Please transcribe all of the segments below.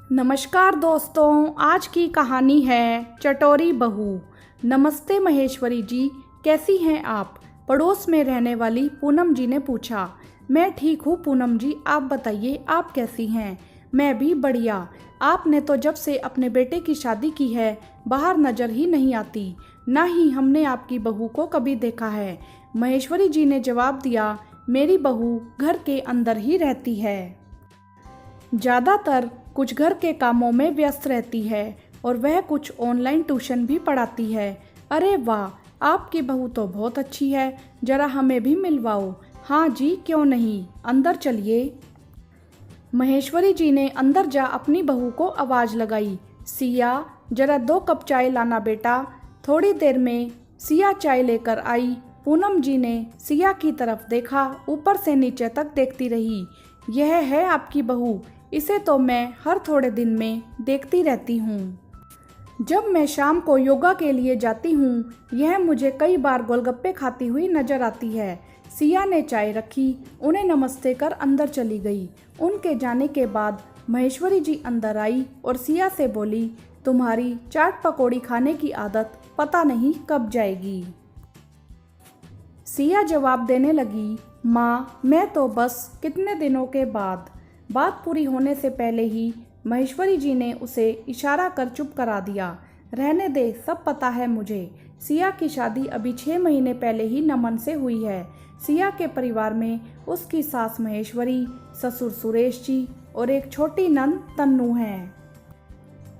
नमस्कार दोस्तों, आज की कहानी है चटोरी बहू। नमस्ते महेश्वरी जी, कैसी हैं आप? पड़ोस में रहने वाली पूनम जी ने पूछा। मैं ठीक हूँ पूनम जी, आप बताइए आप कैसी हैं? मैं भी बढ़िया। आपने तो जब से अपने बेटे की शादी की है बाहर नज़र ही नहीं आती, ना ही हमने आपकी बहू को कभी देखा है। महेश्वरी जी ने जवाब दिया, मेरी बहू घर के अंदर ही रहती है, ज़्यादातर कुछ घर के कामों में व्यस्त रहती है और वह कुछ ऑनलाइन ट्यूशन भी पढ़ाती है। अरे वाह, आपकी बहू तो बहुत अच्छी है, जरा हमें भी मिलवाओ। हाँ जी, क्यों नहीं, अंदर चलिए। महेश्वरी जी ने अंदर जा अपनी बहू को आवाज़ लगाई, सिया जरा 2 कप चाय लाना बेटा। थोड़ी देर में सिया चाय लेकर आई। पूनम जी ने सिया की तरफ देखा, ऊपर से नीचे तक देखती रही। यह है आपकी बहू, इसे तो मैं हर थोड़े दिन में देखती रहती हूँ। जब मैं शाम को योगा के लिए जाती हूँ, यह मुझे कई बार गोलगप्पे खाती हुई नजर आती है। सिया ने चाय रखी, उन्हें नमस्ते कर अंदर चली गई। उनके जाने के बाद महेश्वरी जी अंदर आई और सिया से बोली, तुम्हारी चाट पकौड़ी खाने की आदत पता नहीं कब जाएगी। सिया जवाब देने लगी, माँ मैं तो बस कितने दिनों के बाद। बात पूरी होने से पहले ही महेश्वरी जी ने उसे इशारा कर चुप करा दिया। रहने दे, सब पता है मुझे। सिया की शादी अभी 6 महीने पहले ही नमन से हुई है। सिया के परिवार में उसकी सास महेश्वरी, ससुर सुरेश जी और एक छोटी नंद तन्नू है।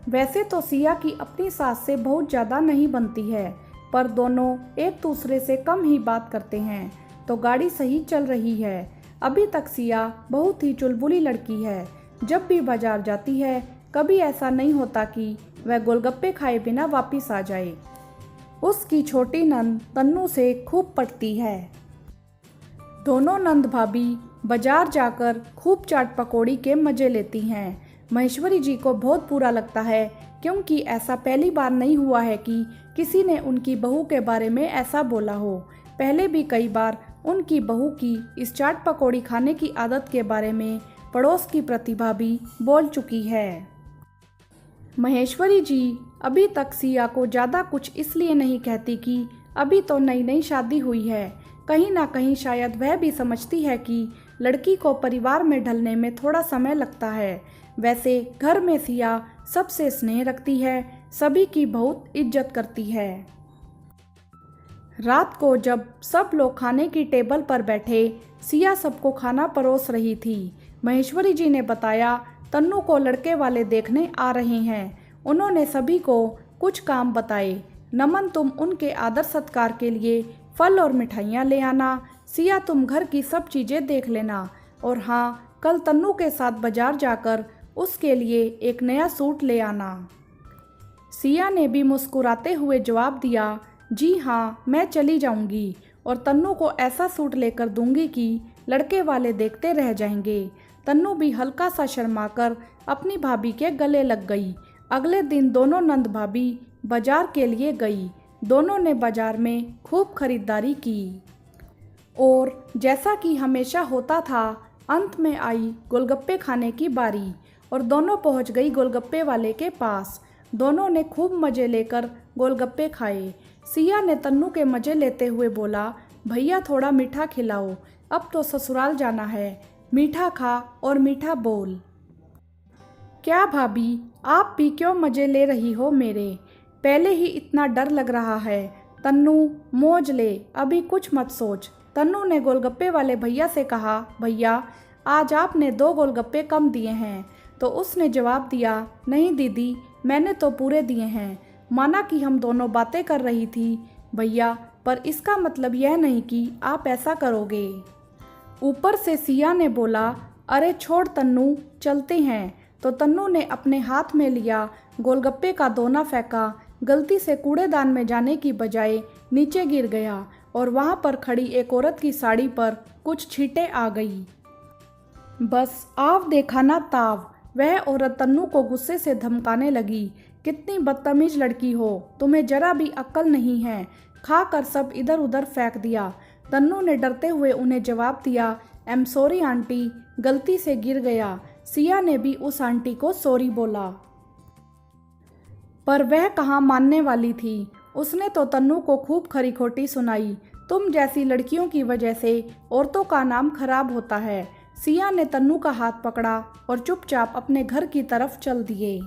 वैसे तो सिया की अपनी सास से बहुत ज़्यादा नहीं बनती है, पर दोनों एक दूसरे से कम ही बात करते हैं, तो गाड़ी सही चल रही है। अभी तक सिया बहुत ही चुलबुली लड़की है। जब भी बाजार जाती है, कभी ऐसा नहीं होता कि वह गोलगप्पे खाए बिना वापस आ जाए। उसकी छोटी नंद तन्नू से खूब पटती है। दोनों नंद भाभी बाजार जाकर खूब चाट पकौड़ी के मज़े लेती हैं। महेश्वरी जी को बहुत बुरा लगता है, क्योंकि ऐसा पहली बार नहीं हुआ है कि किसी ने उनकी बहू के बारे में ऐसा बोला हो। पहले भी कई बार उनकी बहू की इस चाट पकौड़ी खाने की आदत के बारे में पड़ोस की प्रतिभा भी बोल चुकी है। महेश्वरी जी अभी तक सिया को ज़्यादा कुछ इसलिए नहीं कहती कि अभी तो नई नई शादी हुई है। कहीं ना कहीं शायद वह भी समझती है कि लड़की को परिवार में ढलने में थोड़ा समय लगता है। वैसे घर में सिया सबसे स्नेह रखती है, सभी की बहुत इज्जत करती है। रात को जब सब लोग खाने की टेबल पर बैठे, सिया सबको खाना परोस रही थी। महेश्वरी जी ने बताया, तन्नू को लड़के वाले देखने आ रहे हैं। उन्होंने सभी को कुछ काम बताए। नमन तुम उनके आदर सत्कार के लिए फल और मिठाइयाँ ले आना। सिया तुम घर की सब चीज़ें देख लेना। और हाँ, कल तन्नू के साथ बाजार जाकर उसके लिए एक नया सूट ले आना। सिया ने भी मुस्कुराते हुए जवाब दिया, जी हाँ, मैं चली जाऊंगी और तन्नू को ऐसा सूट लेकर दूंगी कि लड़के वाले देखते रह जाएंगे। तन्नू भी हल्का सा शर्माकर अपनी भाभी के गले लग गई। अगले दिन दोनों नंद भाभी बाजार के लिए गई। दोनों ने बाजार में खूब खरीदारी की और जैसा कि हमेशा होता था, अंत में आई गोलगप्पे खाने की बारी और दोनों पहुंच गई गोलगप्पे वाले के पास। दोनों ने खूब मज़े लेकर गोलगप्पे खाए। सिया ने तन्नू के मज़े लेते हुए बोला, भैया थोड़ा मीठा खिलाओ, अब तो ससुराल जाना है, मीठा खा और मीठा बोल। क्या भाभी, आप भी क्यों मज़े ले रही हो मेरे? पहले ही इतना डर लग रहा है। तन्नू मौज ले, अभी कुछ मत सोच। तन्नू ने गोलगप्पे वाले भैया से कहा, भैया आज आपने 2 गोलगप्पे कम दिए हैं। तो उसने जवाब दिया, नहीं दीदी, मैंने तो पूरे दिए हैं। माना कि हम दोनों बातें कर रही थी भैया, पर इसका मतलब यह नहीं कि आप ऐसा करोगे। ऊपर से सिया ने बोला, अरे छोड़ तन्नू, चलते हैं। तो तन्नू ने अपने हाथ में लिया गोलगप्पे का दोना फेंका। गलती से कूड़ेदान में जाने की बजाय नीचे गिर गया और वहाँ पर खड़ी एक औरत की साड़ी पर कुछ छींटे आ गई। बस आव देखा ना ताव। वह औरत तन्नू को गुस्से से धमकाने लगी, कितनी बदतमीज लड़की हो, तुम्हें जरा भी अक्ल नहीं है। खाकर सब इधर उधर फेंक दिया। तन्नू ने डरते हुए उन्हें जवाब दिया, एम सॉरी आंटी, गलती से गिर गया। सिया ने भी उस आंटी को सॉरी बोला, पर वह कहाँ मानने वाली थी। उसने तो तन्नू को खूब खरी खोटी सुनाई। तुम जैसी लड़कियों की वजह से औरतों का नाम खराब होता है। सिया ने तन्नू का हाथ पकड़ा और चुपचाप अपने घर की तरफ चल दिए।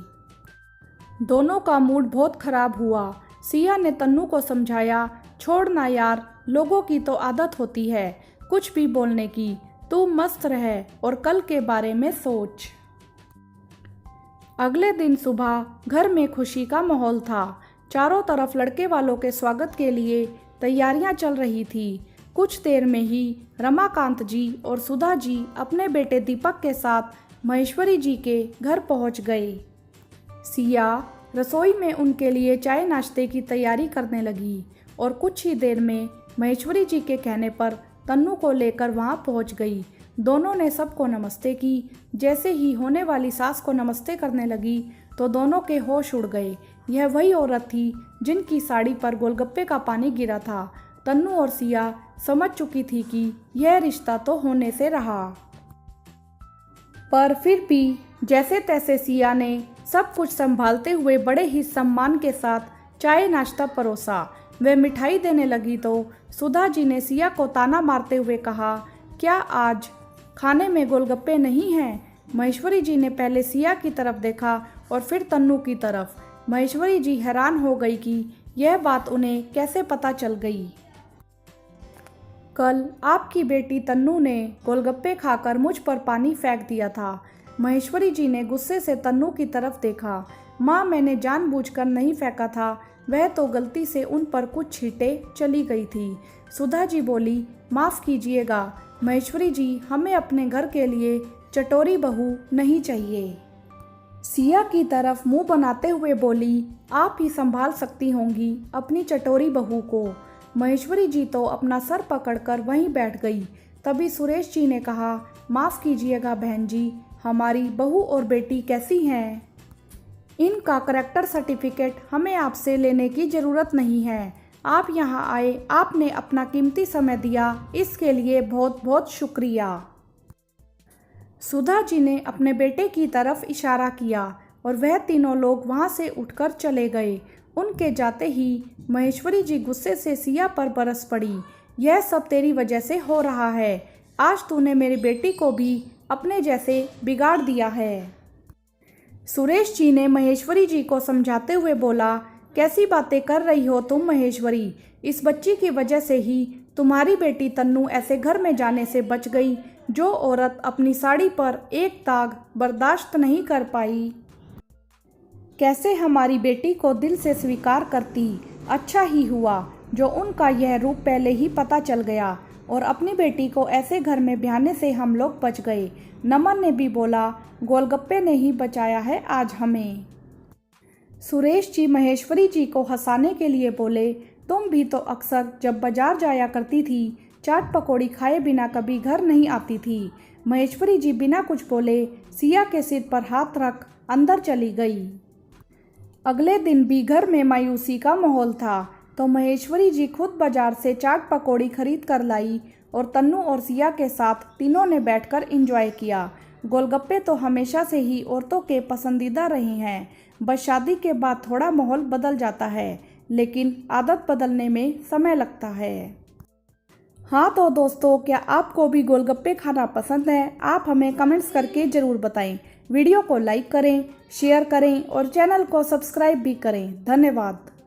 दोनों का मूड बहुत खराब हुआ। सिया ने तन्नू को समझाया, छोड़ ना यार, लोगों की तो आदत होती है कुछ भी बोलने की। तू मस्त रह और कल के बारे में सोच। अगले दिन सुबह घर में खुशी का माहौल था। चारों तरफ लड़के वालों के स्वागत के लिए तैयारियां चल रही थी। कुछ देर में ही रमाकांत जी और सुधा जी अपने बेटे दीपक के साथ महेश्वरी जी के घर पहुंच गए। सिया रसोई में उनके लिए चाय नाश्ते की तैयारी करने लगी और कुछ ही देर में महेश्वरी जी के कहने पर तन्नू को लेकर वहां पहुंच गई। दोनों ने सबको नमस्ते की। जैसे ही होने वाली सास को नमस्ते करने लगी तो दोनों के होश उड़ गए। यह वही औरत थी जिनकी साड़ी पर गोलगप्पे का पानी गिरा था। तन्नू और सिया समझ चुकी थी कि यह रिश्ता तो होने से रहा, पर फिर भी जैसे तैसे सिया ने सब कुछ संभालते हुए बड़े ही सम्मान के साथ चाय नाश्ता परोसा। वह मिठाई देने लगी तो सुधा जी ने सिया को ताना मारते हुए कहा, क्या आज खाने में गोलगप्पे नहीं हैं? महेश्वरी जी ने पहले सिया की तरफ देखा और फिर तन्नू की तरफ। महेश्वरी जी हैरान हो गई कि यह बात उन्हें कैसे पता चल गई। कल आपकी बेटी तन्नू ने गोलगप्पे खाकर मुझ पर पानी फेंक दिया था। महेश्वरी जी ने गुस्से से तन्नू की तरफ देखा। माँ, मैंने जानबूझकर नहीं फेंका था, वह तो गलती से उन पर कुछ छींटे चली गई थी। सुधा जी बोली, माफ़ कीजिएगा महेश्वरी जी, हमें अपने घर के लिए चटोरी बहू नहीं चाहिए। सिया की तरफ मुंह बनाते हुए बोली, आप ही संभाल सकती होंगी अपनी चटोरी बहू को। महेश्वरी जी तो अपना सर पकड़कर वहीं बैठ गई। तभी सुरेश जी ने कहा, माफ़ कीजिएगा बहन जी, हमारी बहू और बेटी कैसी हैं? इनका करेक्टर सर्टिफिकेट हमें आपसे लेने की ज़रूरत नहीं है। आप यहाँ आए, आपने अपना कीमती समय दिया, इसके लिए बहुत बहुत शुक्रिया। सुधा जी ने अपने बेटे की तरफ इशारा किया और वह तीनों लोग वहाँ से उठकर चले गए। उनके जाते ही महेश्वरी जी गुस्से से सिया पर बरस पड़ी। यह सब तेरी वजह से हो रहा है। आज तूने मेरी बेटी को भी अपने जैसे बिगाड़ दिया है। सुरेश जी ने महेश्वरी जी को समझाते हुए बोला, कैसी बातें कर रही हो तुम महेश्वरी? इस बच्ची की वजह से ही तुम्हारी बेटी तन्नू ऐसे घर में जाने से बच गई। जो औरत अपनी साड़ी पर एक दाग बर्दाश्त नहीं कर पाई, कैसे हमारी बेटी को दिल से स्वीकार करती। अच्छा ही हुआ जो उनका यह रूप पहले ही पता चल गया और अपनी बेटी को ऐसे घर में ब्याहने से हम लोग बच गए। नमन ने भी बोला, गोलगप्पे ने ही बचाया है आज हमें। सुरेश जी महेश्वरी जी को हंसाने के लिए बोले, तुम भी तो अक्सर जब बाजार जाया करती थी, चाट पकौड़ी खाए बिना कभी घर नहीं आती थी। महेश्वरी जी बिना कुछ बोले सिया के सिर पर हाथ रख अंदर चली गई। अगले दिन भी घर में मायूसी का माहौल था तो महेश्वरी जी खुद बाजार से चाट पकौड़ी खरीद कर लाई और तन्नू और सिया के साथ तीनों ने बैठकर एंजॉय किया। गोलगप्पे तो हमेशा से ही औरतों के पसंदीदा रहे हैं, बस शादी के बाद थोड़ा माहौल बदल जाता है, लेकिन आदत बदलने में समय लगता है। हाँ तो दोस्तों, क्या आपको भी गोलगप्पे खाना पसंद है? आप हमें कमेंट्स करके ज़रूर बताएं। वीडियो को लाइक करें, शेयर करें और चैनल को सब्सक्राइब भी करें। धन्यवाद।